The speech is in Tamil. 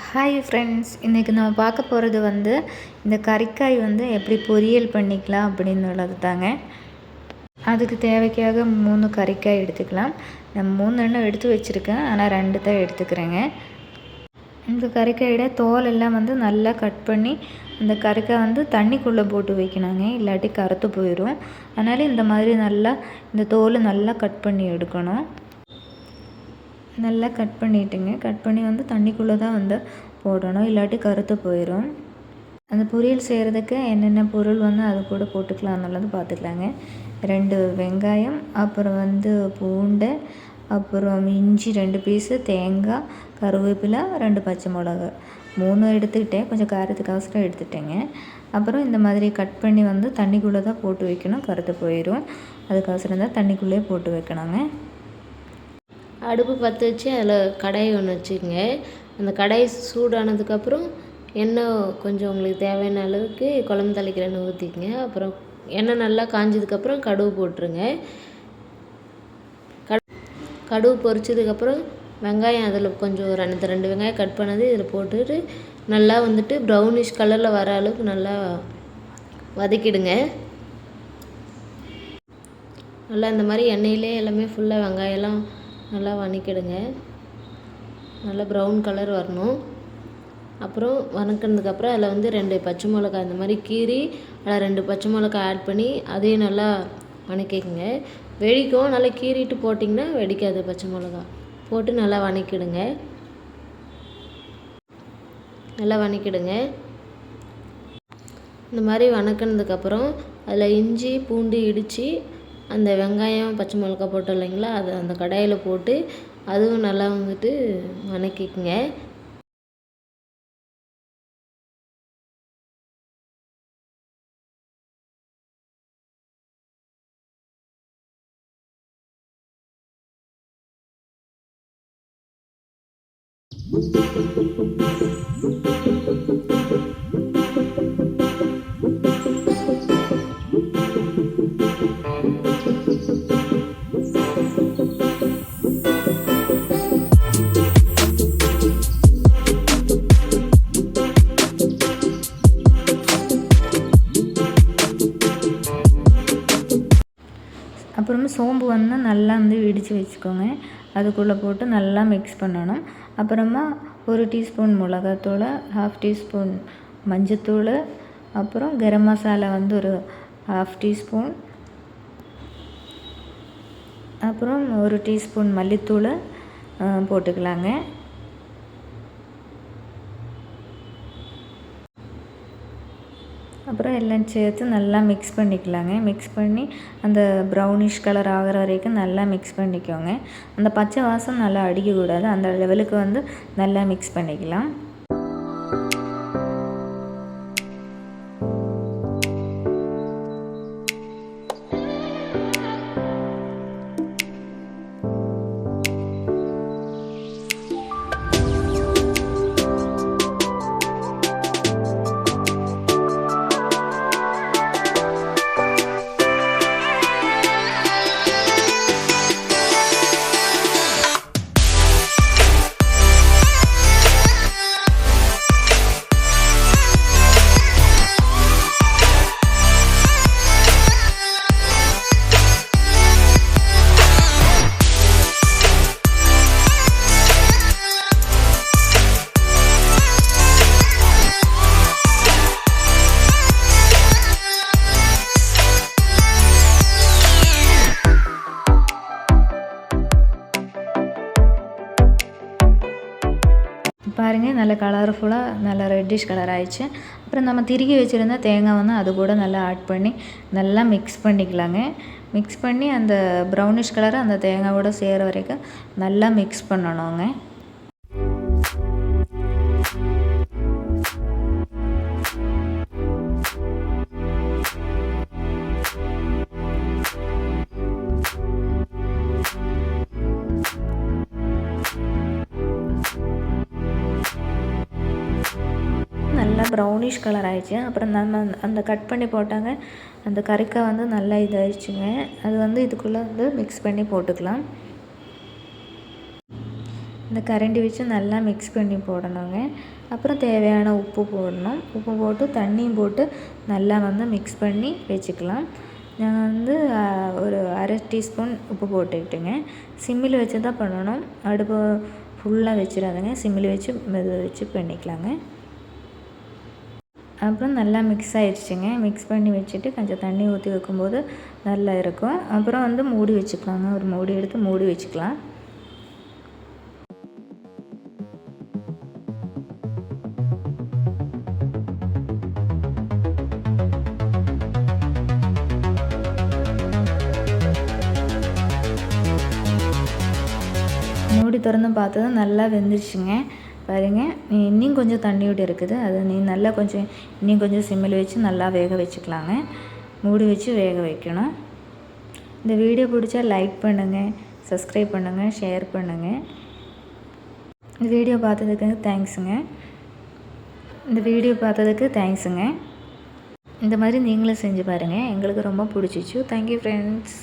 ஹாய் ஃப்ரெண்ட்ஸ், இன்றைக்கி நம்ம பார்க்க போகிறது இந்த கறிக்காய் எப்படி பொரியல் பண்ணிக்கலாம் அப்படின்னுள்ளது தாங்க. அதுக்கு தேவைக்காக 3 கறிக்காய் எடுத்துக்கலாம். நான் 3 எண்ணம் எடுத்து வச்சுருக்கேன், ஆனால் 2 தான் எடுத்துக்கிறேங்க. இந்த கறிக்காயோட தோல் எல்லாம் நல்லா கட் பண்ணி அந்த கறிக்காய் தண்ணிக்குள்ளே போட்டு வைக்கணுங்க, இல்லாட்டி கருத்து போயிடும். அதனால் இந்த மாதிரி நல்லா இந்த தோல் நல்லா கட் பண்ணி எடுக்கணும். நல்லா கட் பண்ணிவிட்டுங்க. கட் பண்ணி தண்ணிக்குள்ளே தான் போடணும், இல்லாட்டி கருத்து போயிடும். அந்த பொரியல் செய்கிறதுக்கு என்னென்ன பொருள் அது கூட போட்டுக்கலாம்னுள்ளது பார்த்துக்கலாங்க. 2 வெங்காயம், அப்புறம் பூண்டு, அப்புறம் இஞ்சி 2 பீஸு, தேங்காய், கருவேப்பிலை, 2 பச்சை மிளகா, 3 எடுத்துக்கிட்டேன். கொஞ்சம் காரத்துக்கு அவசரம் எடுத்துட்டேங்க. அப்புறம் இந்த மாதிரி கட் பண்ணி தண்ணிக்குள்ளே தான் போட்டு வைக்கணும், கருத்து போயிடும். அதுக்கு அவசரம் தான் தண்ணிக்குள்ளே போட்டு வைக்கணுங்க. அடுப்பு பற்ற வச்சு அதில் கடாய் ஒன்று வச்சுக்கோங்க. அந்த கடாய் சூடானதுக்கப்புறம் எண்ணெய் கொஞ்சம் உங்களுக்கு தேவையான அளவுக்கு குழம்பு தாளிக்கிற எண்ணெய் ஊற்றிக்கங்க. அப்புறம் எண்ணெய் நல்லா காஞ்சதுக்கப்புறம் கடுகு போட்டுருங்க. கடுகு பொரிச்சதுக்கப்புறம் வெங்காயம் அதில் கொஞ்சம் 2 வெங்காயம் கட் பண்ணது இதில் போட்டுட்டு நல்லா ப்ரௌனிஷ் கலரில் வர அளவுக்கு நல்லா வதக்கிடுங்க. நல்லா இந்த மாதிரி எண்ணெயிலே எல்லாமே ஃபுல்லாக வெங்காயம்லாம் நல்லா வதக்கிடுங்க. நல்லா ப்ரௌன் கலர் வரணும். அப்புறம் வதக்கினதுக்கப்புறம் அதில் 2 பச்சை மிளகாய் இந்த மாதிரி கீறி அதில் 2 பச்சை மிளகாய் ஆட் பண்ணி அதையும் நல்லா வதக்கிக்கங்க. வெடிக்கும், நல்லா கீறிட்டு போட்டிங்கன்னா வெடிக்காது. பச்சை மிளகாய் போட்டு நல்லா வதக்கிடுங்க. நல்லா வதக்கிடுங்க. இந்த மாதிரி வதக்கினதுக்கப்புறம் அதில் இஞ்சி பூண்டு இடித்து அந்த வெங்காயம் பச்சை மிளகாய் போட்டோம் இல்லைங்களா, அதை அந்த கடாயில் போட்டு அதுவும் நல்லா வதக்கிக்குங்க. அப்புறமா சோம்பு நல்லா இடித்து வச்சுக்கோங்க. அதுக்குள்ளே போட்டு நல்லா மிக்ஸ் பண்ணணும். அப்புறமா 1 டீஸ்பூன் மிளகாத்தூள், 1/2 டீஸ்பூன் மஞ்சத்தூள், அப்புறம் கரம் மசாலா ஒரு 1/2 டீஸ்பூன், அப்புறம் 1 டீஸ்பூன் மல்லித்தூள் போட்டுக்கலாங்க. அப்புறம் எல்லாம் சேர்த்து நல்லா மிக்ஸ் பண்ணிக்கலாங்க. மிக்ஸ் பண்ணி அந்த ப்ரௌனிஷ் கலர் ஆகிற வரைக்கும் நல்லா மிக்ஸ் பண்ணிக்கோங்க. அந்த பச்சை வாசம் நல்லா அடிக்கக்கூடாது, அந்த லெவலுக்கு நல்லா மிக்ஸ் பண்ணிக்கலாம். பாருங்கள், நல்ல கலர்ஃபுல்லாக நல்லா ரெட்டிஷ் கலர் ஆயிடுச்சு. அப்புறம் நம்ம திருகி வச்சுருந்த தேங்காய் அது கூட நல்லா ஆட் பண்ணி நல்லா மிக்ஸ் பண்ணிக்கலாங்க. மிக்ஸ் பண்ணி அந்த ப்ரௌனிஷ் கலரை அந்த தேங்காயோட சேர வரைக்கும் நல்லா மிக்ஸ் பண்ணணுங்க. நல்லா ப்ரௌனிஷ் கலர் ஆயிடுச்சு. அப்புறம் நம்ம அந்த கட் பண்ணி போட்டாங்க அந்த கறிக்காய் நல்லா இதாகிடுச்சுங்க. அது இதுக்குள்ளே மிக்ஸ் பண்ணி போட்டுக்கலாம். இந்த கரண்டி வச்சு நல்லா மிக்ஸ் பண்ணி போடணுங்க. அப்புறம் தேவையான உப்பு போடணும். உப்பு போட்டு தண்ணியும் போட்டு நல்லா வந்து மிக்ஸ் பண்ணி வச்சுக்கலாம். நான் வந்து ஒரு 1/2 டீஸ்பூன் உப்பு போட்டுக்கிட்டுங்க. சிம்மில் வச்சு தான் பண்ணணும். அடுப்பு ஃபுல்லாக வச்சிடாதுங்க. சிம்மில் வச்சு மெதுவாக வச்சு பண்ணிக்கலாங்க. அப்புறம் நல்லா மிக்ஸ் ஆயிடுச்சுங்க. மிக்ஸ் பண்ணி வச்சுட்டு கொஞ்சம் தண்ணி ஊற்றி வைக்கும்போது நல்லா இருக்கும். அப்புறம் வந்து மூடி வச்சுக்கலாங்க. ஒரு மூடி எடுத்து மூடி வச்சுக்கலாம். மூடி திறந்து பார்த்ததும் நல்லா வெந்துருச்சுங்க. பாருங்கள், இன்னும் கொஞ்சம் தண்ணியோடு இருக்குது. அது நல்லா இன்னும் கொஞ்சம் சிம்மில் வச்சு நல்லா வேக வச்சுக்கலாங்க. மூடி வச்சு வேக வைக்கணும். இந்த வீடியோ பிடிச்சா லைக் பண்ணுங்கள், சப்ஸ்கிரைப் பண்ணுங்கள், ஷேர் பண்ணுங்கள். இந்த வீடியோ பார்த்ததுக்கு தேங்க்ஸுங்க. இந்த மாதிரி நீங்களும் செஞ்சு பாருங்கள். எங்களுக்கு ரொம்ப பிடிச்சிச்சு. Thank you friends.